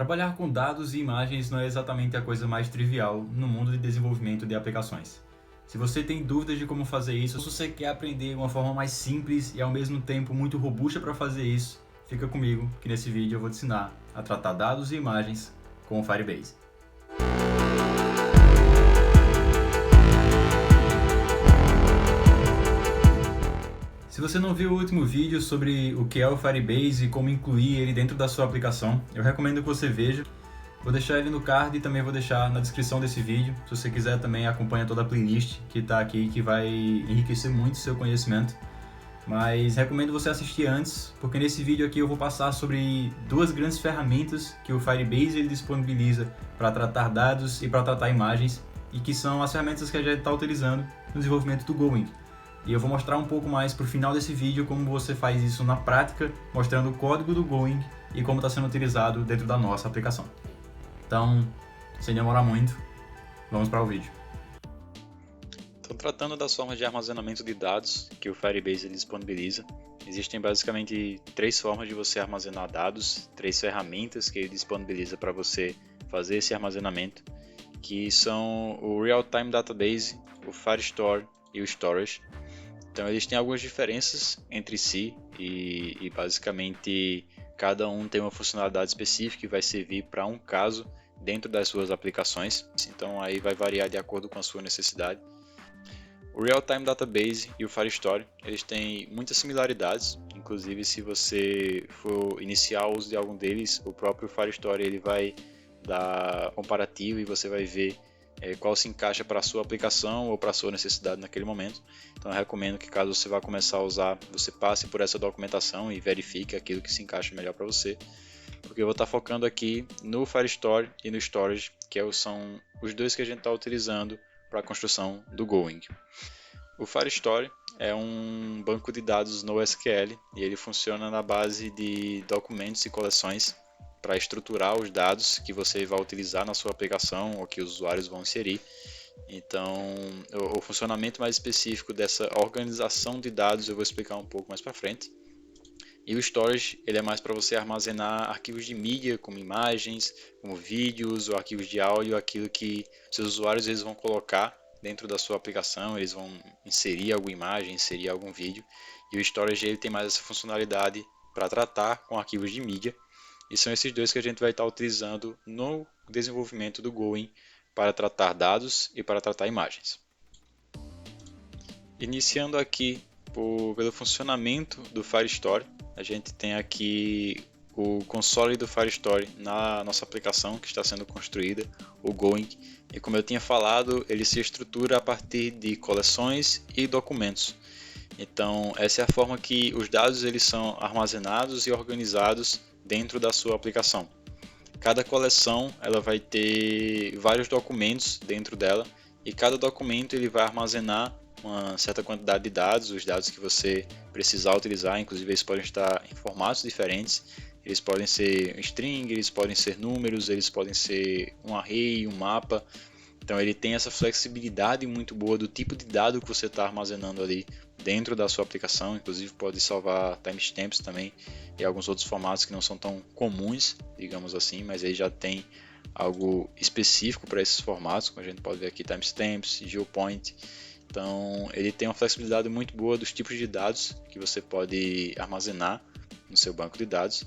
Trabalhar com dados e imagens não é exatamente a coisa mais trivial no mundo de desenvolvimento de aplicações. Se você tem dúvidas de como fazer isso, ou se você quer aprender uma forma mais simples e ao mesmo tempo muito robusta para fazer isso, fica comigo que nesse vídeo eu vou te ensinar a tratar dados e imagens com o Firebase. Se você não viu o último vídeo sobre o que é o Firebase e como incluir ele dentro da sua aplicação, eu recomendo que você veja. Vou deixar ele no card e também vou deixar na descrição desse vídeo. Se você quiser também acompanha toda a playlist que está aqui, que vai enriquecer muito o seu conhecimento. Mas recomendo você assistir antes, porque nesse vídeo aqui eu vou passar sobre duas grandes ferramentas que o Firebase ele disponibiliza para tratar dados e para tratar imagens, e que são as ferramentas que a gente está utilizando no desenvolvimento do Going. E eu vou mostrar um pouco mais para o final desse vídeo como você faz isso na prática, mostrando o código do Going e como está sendo utilizado dentro da nossa aplicação. Então, sem demorar muito, vamos para o vídeo. Então, tratando das formas de armazenamento de dados que o Firebase disponibiliza, existem basicamente três formas de você armazenar dados, três ferramentas que ele disponibiliza para você fazer esse armazenamento, que são o Real-Time Database, o Firestore e o Storage. Então, eles têm algumas diferenças entre si e basicamente cada um tem uma funcionalidade específica e vai servir para um caso dentro das suas aplicações, então aí vai variar de acordo com a sua necessidade. O Real-Time Database e o Firestore, eles têm muitas similaridades, inclusive se você for iniciar o uso de algum deles, o próprio Firestore ele vai dar comparativo e você vai ver qual se encaixa para a sua aplicação ou para a sua necessidade naquele momento. Então eu recomendo que caso você vá começar a usar, você passe por essa documentação e verifique aquilo que se encaixa melhor para você. Porque eu vou estar focando aqui no Firestore e no Storage, que são os dois que a gente está utilizando para a construção do Going. O Firestore é um banco de dados NoSQL e ele funciona na base de documentos e coleções para estruturar os dados que você vai utilizar na sua aplicação ou que os usuários vão inserir. Então, o funcionamento mais específico dessa organização de dados eu vou explicar um pouco mais para frente. E o Storage ele é mais para você armazenar arquivos de mídia, como imagens, como vídeos ou arquivos de áudio, aquilo que seus usuários eles vão colocar dentro da sua aplicação, eles vão inserir alguma imagem, inserir algum vídeo. E o Storage ele tem mais essa funcionalidade para tratar com arquivos de mídia. E são esses dois que a gente vai estar utilizando no desenvolvimento do Going para tratar dados e para tratar imagens. Iniciando aqui pelo funcionamento do Firestore, a gente tem aqui o console do Firestore na nossa aplicação que está sendo construída, o Going, e como eu tinha falado, ele se estrutura a partir de coleções e documentos. Então, essa é a forma que os dados eles são armazenados e organizados dentro da sua aplicação. Cada coleção ela vai ter vários documentos dentro dela e cada documento ele vai armazenar uma certa quantidade de dados, os dados que você precisar utilizar, inclusive eles podem estar em formatos diferentes, eles podem ser string, eles podem ser números, eles podem ser um array, um mapa. Então ele tem essa flexibilidade muito boa do tipo de dado que você está armazenando ali dentro da sua aplicação, inclusive pode salvar timestamps também e alguns outros formatos que não são tão comuns, digamos assim, mas aí já tem algo específico para esses formatos, como a gente pode ver aqui, timestamps, geopoint. Então ele tem uma flexibilidade muito boa dos tipos de dados que você pode armazenar no seu banco de dados.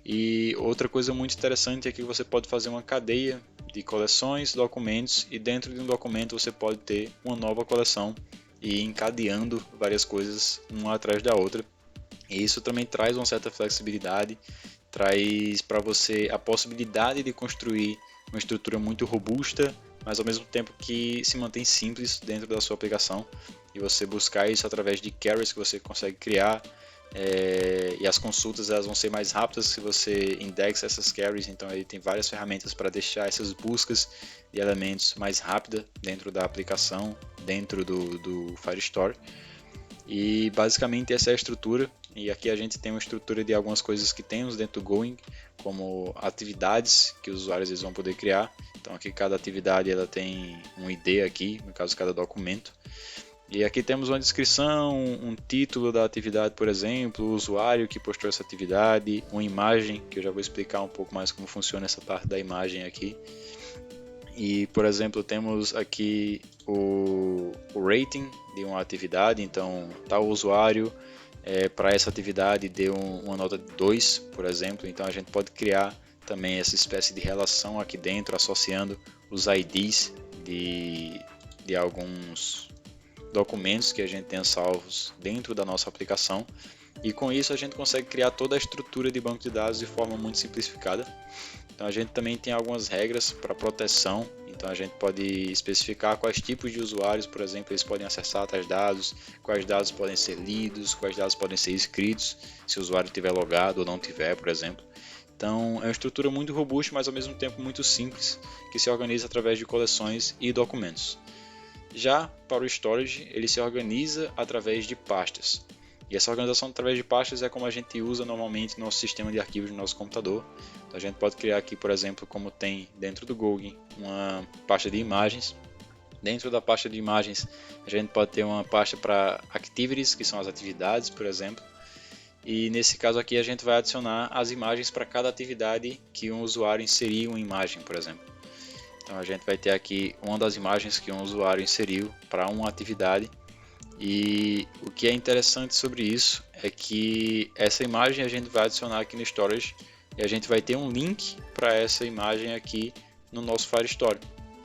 E outra coisa muito interessante é que você pode fazer uma cadeia de coleções, documentos, e dentro de um documento você pode ter uma nova coleção e ir encadeando várias coisas uma atrás da outra. E isso também traz uma certa flexibilidade, traz para você a possibilidade de construir uma estrutura muito robusta, mas ao mesmo tempo que se mantém simples dentro da sua aplicação, e você buscar isso através de carries que você consegue criar, e as consultas elas vão ser mais rápidas se você indexa essas carries. Então ele tem várias ferramentas para deixar essas buscas de elementos mais rápida dentro da aplicação, dentro do Firestore. E basicamente essa é a estrutura, e aqui a gente tem uma estrutura de algumas coisas que temos dentro do Going, como atividades que os usuários eles vão poder criar. Então aqui cada atividade ela tem um ID aqui, no caso cada documento. E aqui temos uma descrição, um título da atividade, por exemplo, o usuário que postou essa atividade, uma imagem, que eu já vou explicar um pouco mais como funciona essa parte da imagem aqui. E, por exemplo, temos aqui o rating de uma atividade, então tal usuário para essa atividade deu uma nota de 2, por exemplo, então a gente pode criar também essa espécie de relação aqui dentro, associando os IDs de alguns documentos que a gente tenha salvos dentro da nossa aplicação, e com isso a gente consegue criar toda a estrutura de banco de dados de forma muito simplificada. Então a gente também tem algumas regras para proteção, então a gente pode especificar quais tipos de usuários, por exemplo, eles podem acessar tais dados, quais dados podem ser lidos, quais dados podem ser escritos, se o usuário tiver logado ou não tiver, por exemplo. Então é uma estrutura muito robusta, mas ao mesmo tempo muito simples, que se organiza através de coleções e documentos. Já para o storage, ele se organiza através de pastas. E essa organização através de pastas é como a gente usa normalmente no nosso sistema de arquivos do nosso computador. Então a gente pode criar aqui, por exemplo, como tem dentro do Google, uma pasta de imagens. Dentro da pasta de imagens, a gente pode ter uma pasta para activities, que são as atividades, por exemplo. E nesse caso aqui a gente vai adicionar as imagens para cada atividade que um usuário inserir uma imagem, por exemplo. Então a gente vai ter aqui uma das imagens que um usuário inseriu para uma atividade, e o que é interessante sobre isso é que essa imagem a gente vai adicionar aqui no Storage e a gente vai ter um link para essa imagem aqui no nosso Firestore.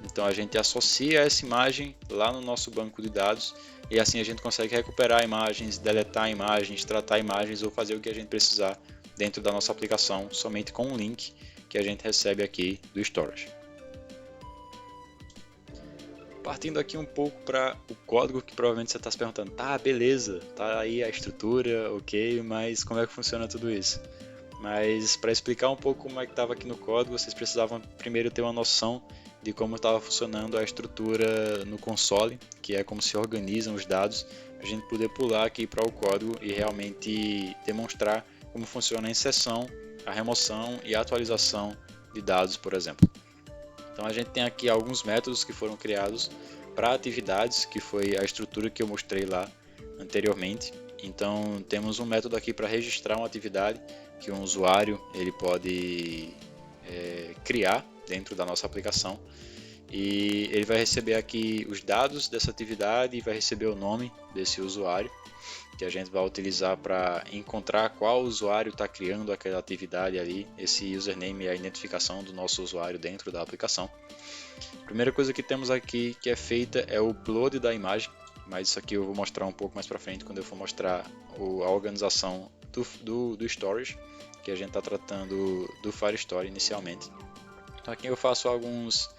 Então a gente associa essa imagem lá no nosso banco de dados e assim a gente consegue recuperar imagens, deletar imagens, tratar imagens ou fazer o que a gente precisar dentro da nossa aplicação somente com um link que a gente recebe aqui do Storage. Partindo aqui um pouco para o código, que provavelmente você está se perguntando, tá, beleza, tá aí a estrutura, ok, mas como é que funciona tudo isso? Mas para explicar um pouco como é que estava aqui no código, vocês precisavam primeiro ter uma noção de como estava funcionando a estrutura no console, que é como se organizam os dados, para a gente poder pular aqui para o código e realmente demonstrar como funciona a inserção, a remoção e a atualização de dados, por exemplo. Então a gente tem aqui alguns métodos que foram criados para atividades, que foi a estrutura que eu mostrei lá anteriormente. Então temos um método aqui para registrar uma atividade que um usuário ele pode criar dentro da nossa aplicação, e ele vai receber aqui os dados dessa atividade e vai receber o nome desse usuário, que a gente vai utilizar para encontrar qual usuário está criando aquela atividade ali. Esse username é a identificação do nosso usuário dentro da aplicação. A primeira coisa que temos aqui que é feita é o upload da imagem, mas isso aqui eu vou mostrar um pouco mais para frente quando eu for mostrar a organização do storage, que a gente está tratando do Firestore inicialmente. Então aqui eu faço alguns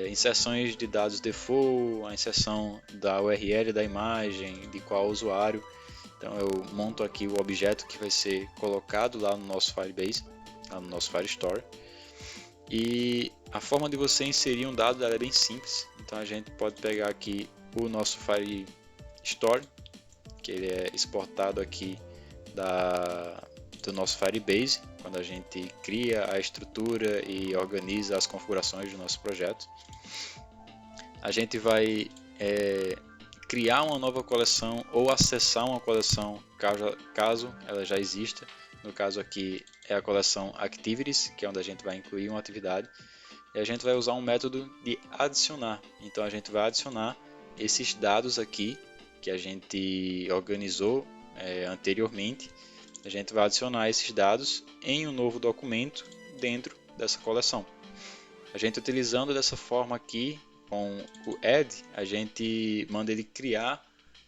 inserções de dados default, a inserção da URL da imagem, de qual usuário. Então eu monto aqui o objeto que vai ser colocado lá no nosso Firebase, lá no nosso Firestore. E a forma de você inserir um dado é bem simples. Então a gente pode pegar aqui o nosso Firestore, que ele é exportado aqui do nosso Firebase, quando a gente cria a estrutura e organiza as configurações do nosso projeto. A gente vai criar uma nova coleção ou acessar uma coleção caso ela já exista. No caso aqui é a coleção Activities, que é onde a gente vai incluir uma atividade. E a gente vai usar um método de adicionar. Então a gente vai adicionar esses dados aqui que a gente organizou anteriormente. A gente vai adicionar esses dados em um novo documento dentro dessa coleção. A gente utilizando dessa forma aqui, com o add, a gente manda ele criar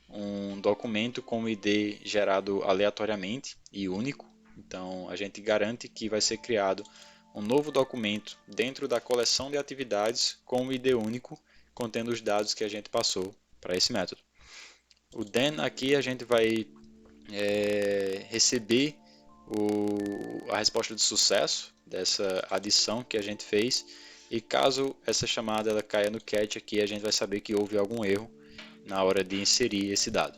um documento com o ID gerado aleatoriamente e único. Então a gente garante que vai ser criado um novo documento dentro da coleção de atividades com o ID único, contendo os dados que a gente passou para esse método. O then aqui a gente vai receber a resposta de sucesso dessa adição que a gente fez, e caso essa chamada ela caia no catch aqui, a gente vai saber que houve algum erro na hora de inserir esse dado.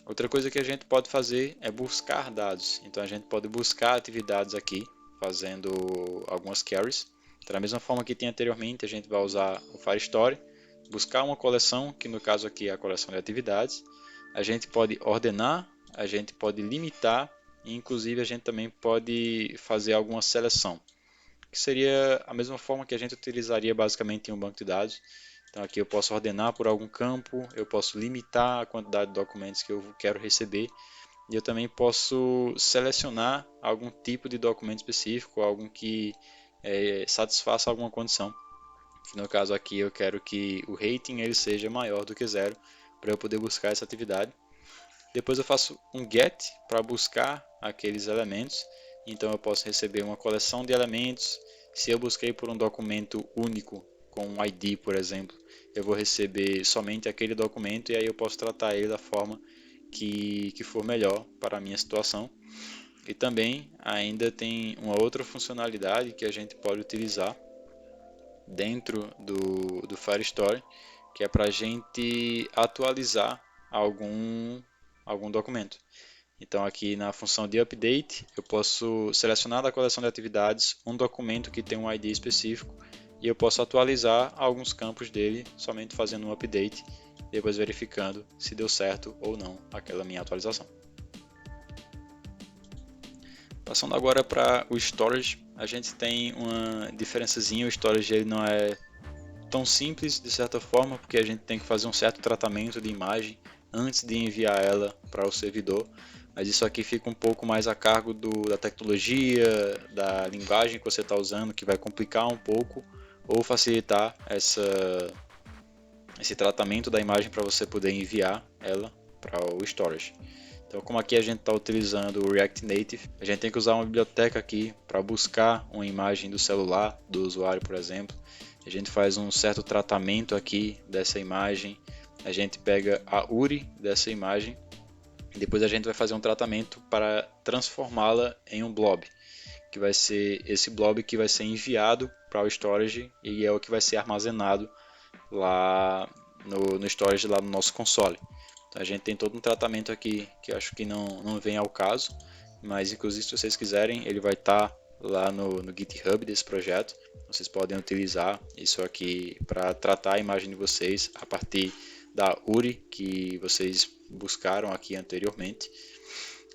Outra coisa que a gente pode fazer é buscar dados. Então a gente pode buscar atividades aqui fazendo algumas queries. Da mesma forma que tinha anteriormente, a gente vai usar o Firestore, buscar uma coleção, que no caso aqui é a coleção de atividades. A gente pode ordenar, a gente pode limitar e inclusive a gente também pode fazer alguma seleção, que seria a mesma forma que a gente utilizaria basicamente em um banco de dados. Então aqui eu posso ordenar por algum campo, eu posso limitar a quantidade de documentos que eu quero receber e eu também posso selecionar algum tipo de documento específico, algum que satisfaça alguma condição. No caso aqui eu quero que o rating ele seja maior do que 0 para eu poder buscar essa atividade. Depois eu faço um get para buscar aqueles elementos. Então eu posso receber uma coleção de elementos. Se eu busquei por um documento único com um ID, por exemplo, eu vou receber somente aquele documento e aí eu posso tratar ele da forma que for melhor para a minha situação. E também ainda tem uma outra funcionalidade que a gente pode utilizar dentro do Firestore, que é para a gente atualizar algum documento. Então aqui na função de update eu posso selecionar da coleção de atividades um documento que tem um ID específico e eu posso atualizar alguns campos dele somente fazendo um update e depois verificando se deu certo ou não aquela minha atualização. Passando agora para o storage, a gente tem uma diferençazinha. O storage ele não é tão simples de certa forma, porque a gente tem que fazer um certo tratamento de imagem antes de enviar ela para o servidor, mas isso aqui fica um pouco mais a cargo da tecnologia, da linguagem que você está usando, que vai complicar um pouco ou facilitar esse tratamento da imagem para você poder enviar ela para o storage. Então, como aqui a gente está utilizando o React Native, a gente tem que usar uma biblioteca aqui para buscar uma imagem do celular do usuário, por exemplo. A gente faz um certo tratamento aqui dessa imagem, a gente pega a URI dessa imagem e depois a gente vai fazer um tratamento para transformá-la em um blob, que vai ser esse blob que vai ser enviado para o storage e é o que vai ser armazenado lá no storage lá no nosso console. Então a gente tem todo um tratamento aqui que eu acho que não vem ao caso, mas inclusive se vocês quiserem ele vai estar lá no GitHub desse projeto. Vocês podem utilizar isso aqui para tratar a imagem de vocês a partir da URI que vocês buscaram aqui anteriormente.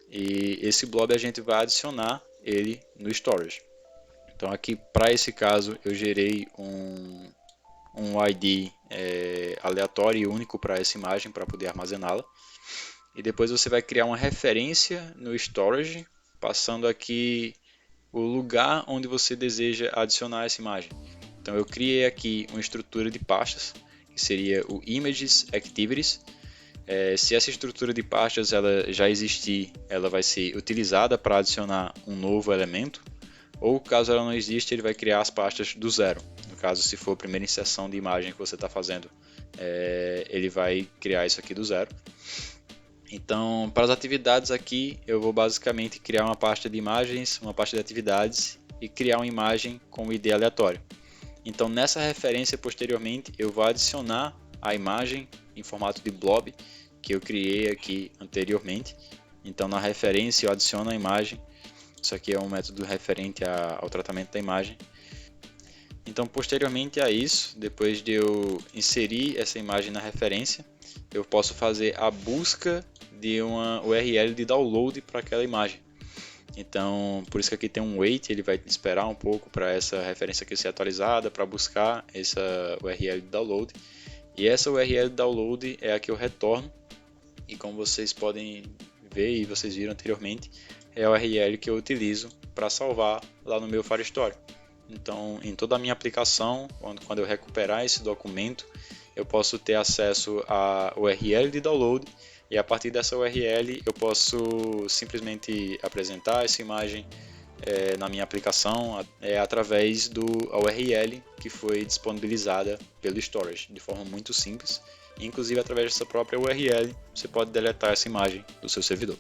E esse blob a gente vai adicionar ele no storage. Então aqui para esse caso eu gerei um ID aleatório e único para essa imagem para poder armazená-la. E depois você vai criar uma referência no storage, passando aqui o lugar onde você deseja adicionar essa imagem. Então eu criei aqui uma estrutura de pastas, que seria o Images Activities. Se essa estrutura de pastas ela já existir, ela vai ser utilizada para adicionar um novo elemento, ou caso ela não exista, ele vai criar as pastas do zero. No caso, se for a primeira inserção de imagem que você está fazendo, ele vai criar isso aqui do zero. Então, para as atividades aqui, eu vou basicamente criar uma pasta de imagens, uma pasta de atividades e criar uma imagem com ID aleatório. Então, nessa referência, posteriormente, eu vou adicionar a imagem em formato de blob que eu criei aqui anteriormente. Então, na referência, eu adiciono a imagem. Isso aqui é um método referente ao tratamento da imagem. Então, posteriormente a isso, depois de eu inserir essa imagem na referência, eu posso fazer a busca de uma URL de download para aquela imagem. Então, por isso que aqui tem um wait, ele vai esperar um pouco para essa referência aqui ser atualizada, para buscar essa URL de download. E essa URL de download é a que eu retorno. E como vocês podem ver e vocês viram anteriormente, é a URL que eu utilizo para salvar lá no meu Firestore. Então, em toda a minha aplicação, quando eu recuperar esse documento, eu posso ter acesso à URL de download e a partir dessa URL eu posso simplesmente apresentar essa imagem na minha aplicação através do URL que foi disponibilizada pelo storage, de forma muito simples. Inclusive, através dessa própria URL, você pode deletar essa imagem do seu servidor.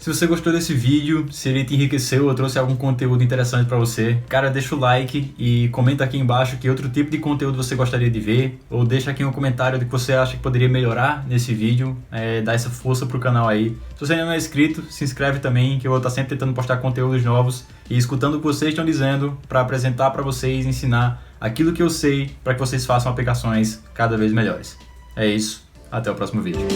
Se você gostou desse vídeo, se ele te enriqueceu ou trouxe algum conteúdo interessante para você, cara, deixa o like e comenta aqui embaixo que outro tipo de conteúdo você gostaria de ver, ou deixa aqui um comentário do que você acha que poderia melhorar nesse vídeo, dá essa força pro canal aí. Se você ainda não é inscrito, se inscreve também, que eu vou estar sempre tentando postar conteúdos novos e escutando o que vocês estão dizendo para apresentar para vocês, ensinar aquilo que eu sei para que vocês façam aplicações cada vez melhores. É isso, até o próximo vídeo.